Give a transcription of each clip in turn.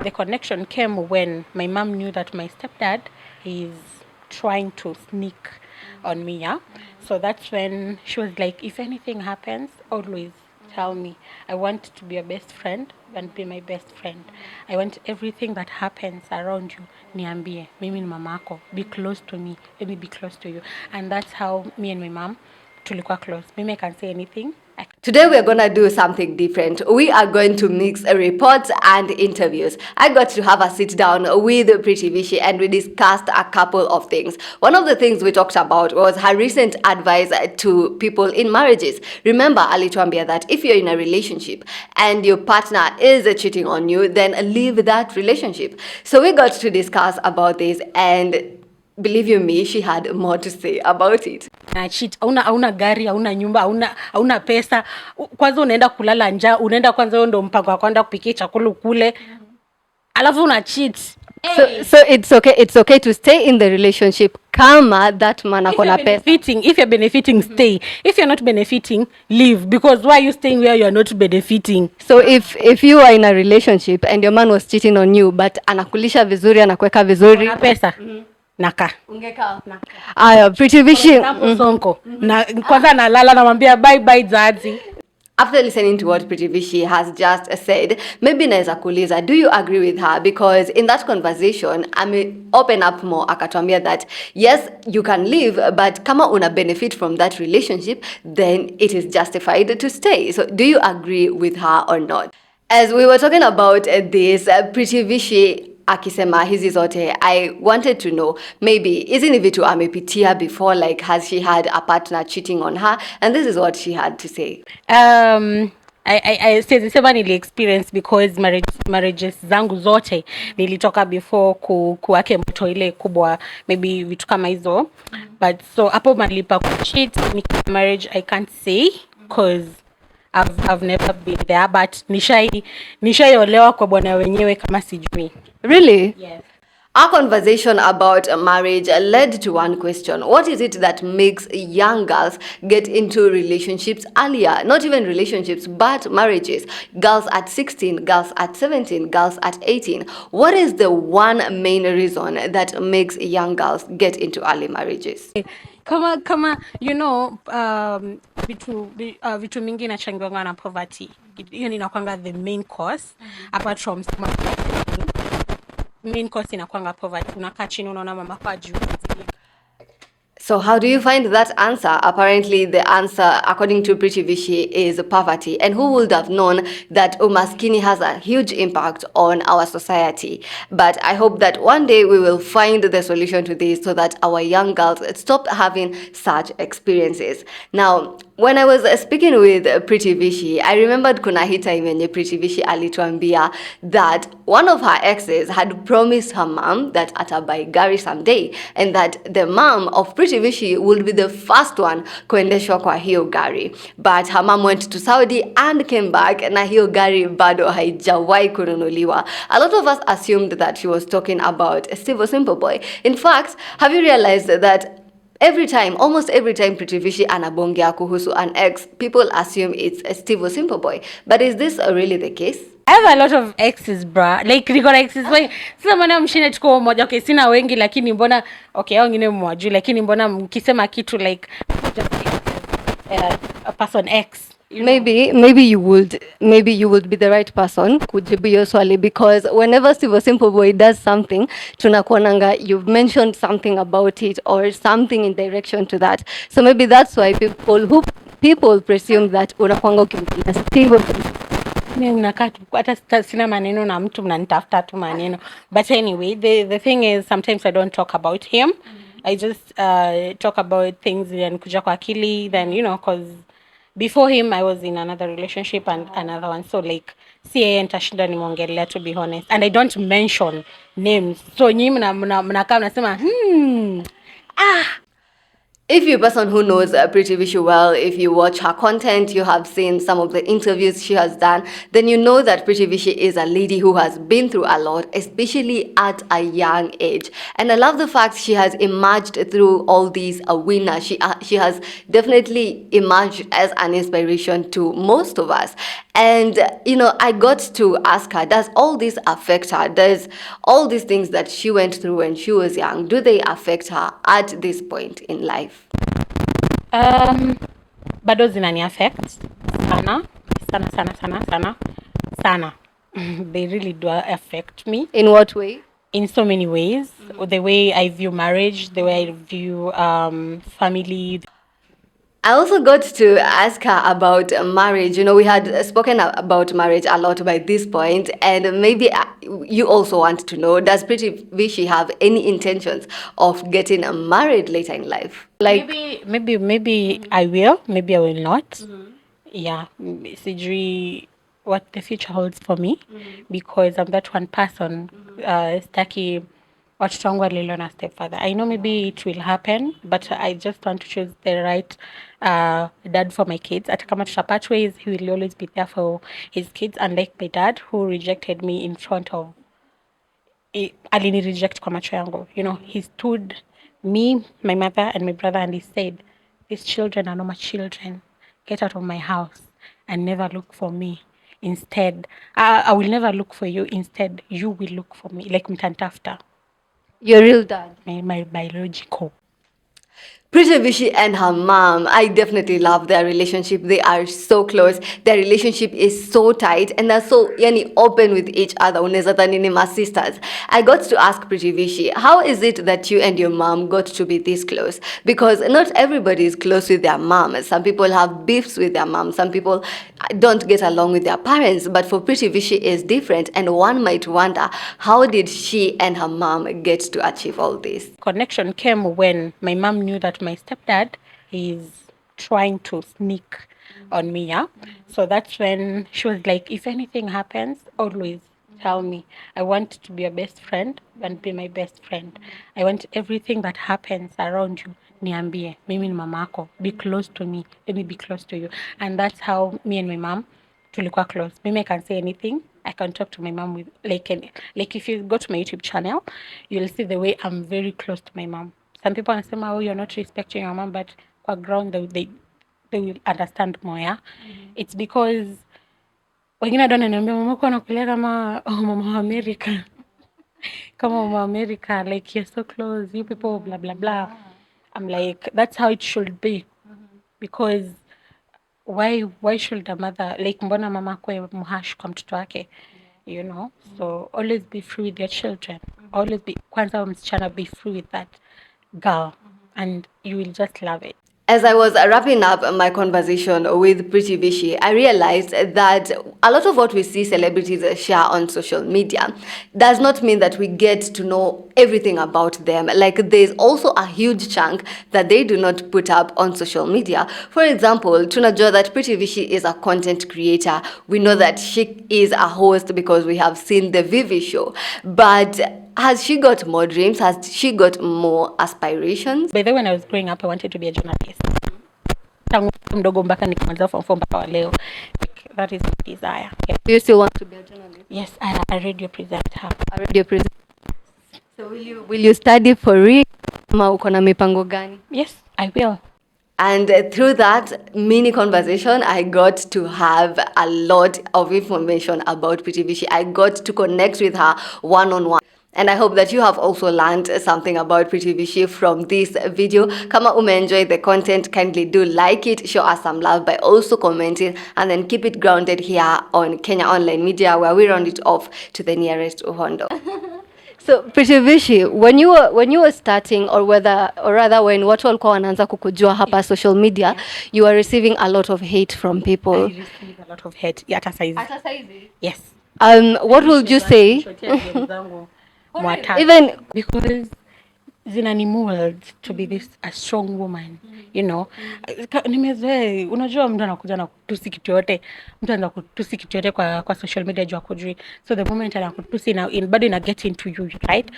the connection came when my mom knew that my stepdad is trying to sneak on me, yeah. So that's when she was like, if anything happens, always tell me. I want to be your best friend and be my best friend. I want everything that happens around you, niambie. Mimi ni mamako. Be close to me. Let me be close to you. And that's how me and my mom tulikuwa close. Mimi can say anything. Today we're going to do something different. We are going to mix reports and interviews. I got to have a sit down with Pritty Vishy and we discussed a couple of things. One of the things we talked about was her recent advice to people in marriages. Remember, alituambia that if you're in a relationship and your partner is cheating on you, then leave that relationship. So we got to discuss about this, and believe you me, she had more to say about it. Cheat, hauna gari, hauna nyumba, hauna pesa. Kwanza unaenda kulala njaa, unaenda kwanza ndo mpango wa kwenda kupikia chakula kule. Alafu una cheat. So it's okay to stay in the relationship kama that man akona pesa. If you're benefiting, stay. If you're not benefiting, leave, because why are you staying where you're not benefiting? So if you are in a relationship and your man was cheating on you but anakulisha vizuri, anakuweka vizuri, una pesa. Naka. Ungeka. Aya, Pritty Vishy. Sonko. Na kwanza nalala namwambia bye bye Zazi. After listening to what Pritty Vishy has just said, maybe naweza kuuliza, do you agree with her? Because in that conversation, I may open up more, akatuambia that yes, you can leave, but kama una benefit from that relationship, then it is justified to stay. So do you agree with her or not? As we were talking about this, Pritty Vishy akisema hizi zote, I wanted to know, maybe isn't it vitu amepitia before, like has she had a partner cheating on her? And this is what she had to say. I said the same nili experience, because marriages zangu zote nilitoka before kuwake moto ile kubwa, maybe vitu kama hizo. But so hapo malipa ku cheat ni marriage, I can't say because I've never been there, but nishaiolewa kwa bwana wenyewe kama sijui. Really? Yes. Our conversation about marriage led to one question. What is it that makes young girls get into relationships earlier? Not even relationships, but marriages. Girls at 16, girls at 17, girls at 18. What is the one main reason that makes young girls get into early marriages? Kama you know, vitu mingi inachangiwa na poverty. Hiyo inakuanga the main cause, apart from main cause inakuanga poverty. Unakaa chini unaona mama kwa juu. So how do you find that answer? Apparently the answer, according to Pritty Vishy, is poverty. And who would have known that umaskini has a huge impact on our society? But I hope that one day we will find the solution to this so that our young girls stop having such experiences. Now, when I was speaking with Pritty Vishy, I remembered kuna hii time yenye Pritty Vishy alituambia that one of her exes had promised her mom that atabai gari someday, and that the mom of Pritty Vishy would be the first one kuendeshwa kwa hiyo gari. But her mom went to Saudi and came back na hiyo gari bado haijawahi kununuliwa. A lot of us assumed that she was talking about Steve Simple Boy. In fact, have you realized that almost every time Pritty Vishy anabongea kuhusu an ex, people assume it's Steve Simple Boy. But is this really the case? I have a lot of exes, bra. Like, niko na exes wengi. Sasa mbona mshine tuko mmoja? Okay, sina wengi, lakini mbona, okay, hao wengine mwajui, lakini mbona mkisema kitu like just a person X. Maybe you would be the right person kujibu hiyo swali, because whenever Steve Simple Boy does something, tunakuonanga you've mentioned something about it or something in direction to that. So maybe that's why people presume that unakuanga ukimpigia Steve. Mimi nakaa hata sina maneno na mtu mnanitafuta tu maneno. But anyway, the thing is, sometimes I don't talk about him. I just talk about things yanikuja kwa akili, then you know, because before him I was in another relationship and another one, so like nitashinda nimeongelea, to be honest, and I don't mention names. So nyinyi mnakaa mnasema If you're a person who knows Pritty Vishy well, if you watch her content, you have seen some of the interviews she has done, then you know that Pritty Vishy is a lady who has been through a lot, especially at a young age. And I love the fact she has emerged through all these a winner. She has definitely emerged as an inspiration to most of us. And I got to ask her, does all this affect her? Does all these things that she went through when she was young, do they affect her at this point in life? Bado zinani affect sana sana sana sana sana sana. They really do affect me. In what way? In so many ways. The way I view marriage, the way I view family. I also got to ask her about marriage. We had spoken about marriage a lot by this point, and maybe you also want to know, does Pritty Vishy have any intentions of getting married later in life? Like maybe I will, maybe I will not. Yeah, sijui what the future holds for me, because I'm that one person. Staki watoto wangu walelewa na stepfather. I know maybe it will happen, but I just want to choose the right dad for my kids. Hata kama tutapart ways, he will always be there for his kids, unlike my dad who rejected me in front of alini reject kwa macho yangu. He stood me, my mother and my brother, and he said, these children are not my children. Get out of my house and never look for me. Instead, I will never look for you. Instead, you will look for me. Like mtantafta. Your real dad? My biological. Pritty Vishy and her mom, I definitely love their relationship. They are so close. Their relationship is so tight and they're so open with each other. Unaweza dhani ni my sisters. I got to ask Pritty Vishy, how is it that you and your mom got to be this close? Because not everybody is close with their mom. Some people have beefs with their mom. Some people don't get along with their parents. But for Pritty Vishy is different. And one might wonder, how did she and her mom get to achieve all this? Connection came when my mom knew that my stepdad is trying to sneak on me. Yeah, so that's when she was like, if anything happens, always tell me. I want to be your best friend and be my best friend. I want everything that happens around you, niambie. Mimi ni mamako. Be close to me. Let me be close to you. And that's how me and my mom tulikuwa close. Mimi I can say anything. I can talk to my mom with like if you go to my YouTube channel, you'll see the way I'm very close to my mom. Some people wanasema, oh, you're not respecting your mom, but kwa ground they will understand more. Yeah, it's because wengine ndo ananiambia mamako anakulea kama mama wa America. Kama mama wa America, like you're so close, you people blah blah blah. I'm like, that's how it should be, because why should a mother, like mbona mama kwe mhash kwa mtoto wake, so always be free with your children. Always be, kwanza msichana, be free with that girl, and you will just love it. As I was wrapping up my conversation with Pritty Vishy, I realized that a lot of what we see celebrities share on social media does not mean that we get to know everything about them. Like, there's also a huge chunk that they do not put up on social media. For example, tunajua that Pritty Vishy is a content creator. We know that she is a host because we have seen the Vivi show. But has she got more dreams? Has she got more aspirations? By the way, when I was growing up, I wanted to be a journalist. Tangu mdogo mpaka nikamaliza form 4 mpaka leo. That is my desire. Yeah. Do you still want to be a journalist? Yes, a radio presenter. A radio presenter. So will you study for real? Ama uko na mipango gani? Yes, I will. And through that mini conversation, I got to have a lot of information about Pritty Vishy. I got to connect with her one-on-one. And I hope that you have also learned something about Pritty Vishy from this video. Kama enjoyed the content, kindly do like it, show us some love by also commenting, and then keep it grounded here on Kenya Online Media, where we round it off to the nearest uhondo. So Pritty Vishy, when you were starting, or rather when watu walikuwa wanaanza kukujua hapa social media, you were receiving a lot of hate from people. I received a lot of hate. Hata saizi. Yes. What would you say? Even because zinani mold to be a strong woman, nimezoea. Unajua mtu anakuja na kutusi kitu yote, mtu anaanza kutusi kitu yote kwa social media juu akujui. So the moment anakutusi bado ina get into you, right?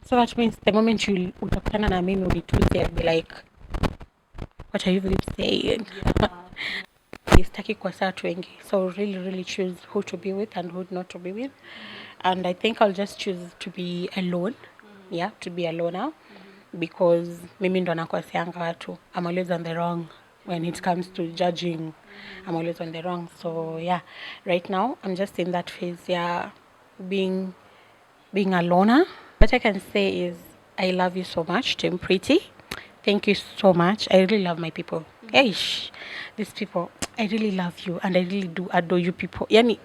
So that means the moment utakutana na mimi unitusi, I'll be like, what are you really saying? Sitaki kuwasa watu wengi, so really choose who to be with and who not to be with, and I think I'll just choose to be alone. Yeah, to be alone now, because mimi ndo nakoseanga watu. I'm always on the wrong when it comes to judging. I'm always on the wrong. So yeah, right now I'm just in that phase. Yeah, being a loner. What I can say is I love you so much, Team Pritty. Thank you so much. I really love my people. Eish, these people, I really love you and I really do adore you people. Yani,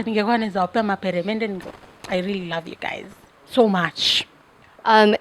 ningekuwa naweza wapea maperemende. I really love you guys so much. Um,